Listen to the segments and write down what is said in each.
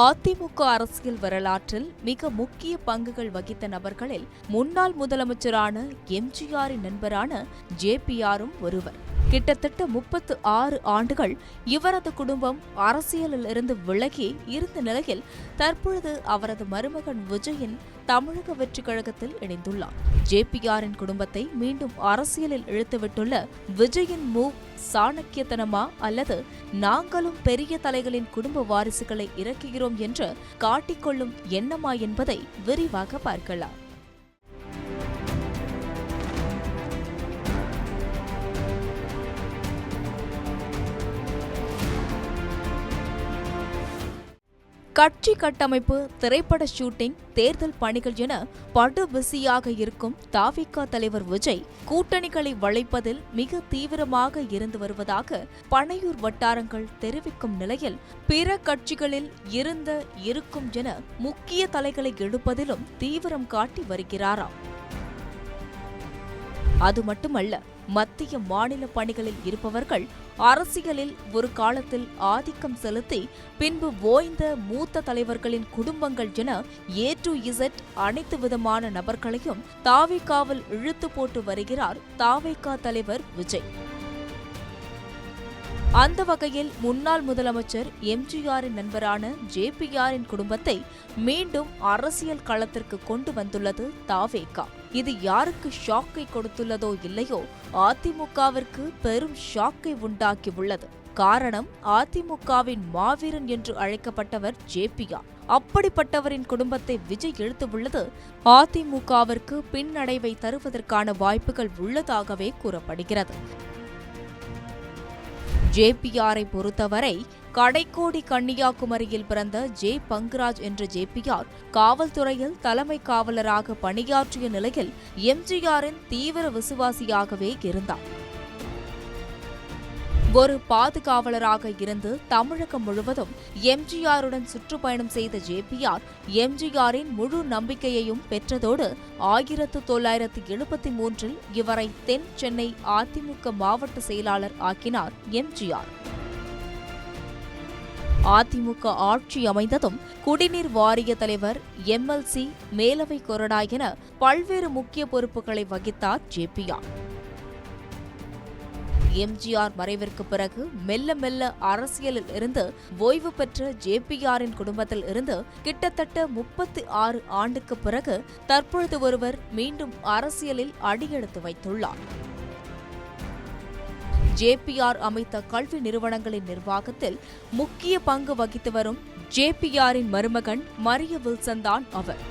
அதிமுக அரசியல் வரலாற்றில் மிக முக்கிய பங்குகள் வகித்த நபர்களில் முன்னாள் முதலமைச்சரான எம்ஜிஆரின் நண்பரான ஜேபிஆரும் ஒருவர். கிட்டத்தட்ட 36 ஆண்டுகள் இவரது குடும்பம் அரசியலில் இருந்து விலகி இருந்த நிலையில் தற்பொழுது அவரது மருமகன் விஜயன் தமிழக வெற்றிக் கழகத்தில் இணைந்துள்ளார். ஜேபிஆரின் குடும்பத்தை மீண்டும் அரசியலில் இழுத்துவிட்டுள்ள விஜயின் மூவ் சாணக்கியத்தனமா அல்லது நாங்களும் பெரிய தலைகளின் குடும்ப வாரிசுகளை இறக்குகிறோம் என்று காட்டிக்கொள்ளும் எண்ணமா என்பதை விரிவாக பார்க்கலாம். கட்சி கட்டமைப்பு, திரைப்பட ஷூட்டிங், தேர்தல் பணிகள் என படு பிஸியாக இருக்கும் தவிக தலைவர் விஜய் கூட்டணிகளை வளைப்பதில் மிக தீவிரமாக இருந்து வருவதாக பனையூர் வட்டாரங்கள் தெரிவிக்கும் நிலையில் பிற கட்சிகளில் இருக்கும் என முக்கிய தலைகளை எடுப்பதிலும் தீவிரம் காட்டி வருகிறாராம். அது மட்டுமல்ல, மத்திய மாநில பணிகளில் இருப்பவர்கள் அரசியலில் ஒரு காலத்தில் ஆதிக்கம் செலுத்தி பின்பு ஓய்ந்த மூத்த தலைவர்களின் குடும்பங்கள் என A to Z அனைத்து விதமான நபர்களையும் தவிகவில் இழுத்து போட்டு வருகிறார் தவிக தலைவர் விஜய். அந்த வகையில் முன்னாள் முதலமைச்சர் எம்ஜிஆரின் நண்பரான ஜேபிஆரின் குடும்பத்தை மீண்டும் அரசியல் களத்திற்கு கொண்டு வந்துள்ளது தவிக. இது யாருக்கு ஷாக்கை கொடுத்துள்ளதோ இல்லையோ, அதிமுகவிற்கு பெரும் ஷாக்கை உண்டாக்கியுள்ளது. காரணம், அதிமுகவின் மாவீரன் என்று அழைக்கப்பட்டவர் ஜேபிஆர். அப்படிப்பட்டவரின் குடும்பத்தை விஜய் இழுத்துள்ளது அதிமுகவிற்கு பின்னடைவை தருவதற்கான வாய்ப்புகள் உள்ளதாகவே கூறப்படுகிறது. ஜேபிஆரை பொறுத்தவரை கடைக்கோடி கன்னியாகுமரியில் பிறந்த ஜே பங்கராஜ் என்ற ஜேபிஆர் காவல்துறையில் தலைமை காவலராக பணியாற்றிய நிலையில் எம்ஜிஆரின் தீவிர விசுவாசியாகவே இருந்தார். ஒரு பாதுகாவலராக இருந்து தமிழகம் முழுவதும் எம்ஜிஆருடன் சுற்றுப்பயணம் செய்த ஜேபிஆர் எம்ஜிஆரின் முழு நம்பிக்கையையும் பெற்றதோடு 1973 இவரை தென் சென்னை அதிமுக மாவட்ட செயலாளர் ஆக்கினார் எம்ஜிஆர். அதிமுக ஆட்சி அமைந்ததும் குடிநீர் வாரிய தலைவர், MLC, மேலவை கொறடா என பல்வேறு முக்கிய பொறுப்புகளை வகித்தார் ஜேபிஆர். எம்ஜிஆர் மறைவிற்கு பிறகு மெல்ல மெல்ல அரசியலில் இருந்து ஓய்வு பெற்ற ஜேபிஆரின் குடும்பத்தில் இருந்து கிட்டத்தட்ட 36 ஆண்டுக்கு பிறகு தற்பொழுது ஒருவர் மீண்டும் அரசியலில் அடியெடுத்து வைத்துள்ளார். ஜேபிஆர் அமைத்த கல்வி நிறுவனங்களின் நிர்வாகத்தில் முக்கிய பங்கு வகித்து வரும் ஜேபிஆரின் மருமகன் மரிய வில்சன் தான் அவர்.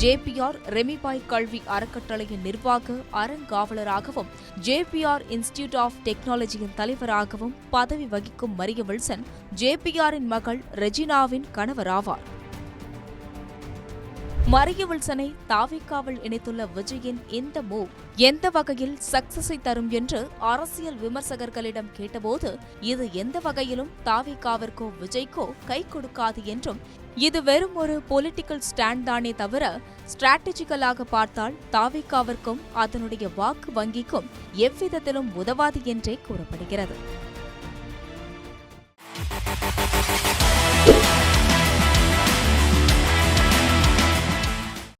ஜேபிஆர் ரெமிபாய் கல்வி அறக்கட்டளையின் நிர்வாக அறங்காவலராகவும் ஜேபிஆர் இன்ஸ்டிடியூட் ஆஃப் டெக்னாலஜியின் தலைவராகவும் பதவி வகிக்கும் மரிய வில்சன் ஜேபிஆரின் மகள் ரெஜினாவின் கணவராவார். மரிய வில்சனை தவிகவில் இணைத்துள்ள விஜயின் இந்த மூவ் எந்த வகையில் சக்சஸை தரும் என்று அரசியல் விமர்சகர்களிடம் கேட்டபோது, இது எந்த வகையிலும் தவிகவிற்கோ விஜய்க்கோ கை கொடுக்காது என்றும், இது வெறும் ஒரு பொலிட்டிக்கல் ஸ்டாண்ட் தானே தவிர ஸ்ட்ராட்டஜிக்கலாக பார்த்தால் தவிகவிற்கும் அதனுடைய வாக்கு வங்கிக்கும் எவ்விதத்திலும் உதவாது என்றே கூறப்படுகிறது.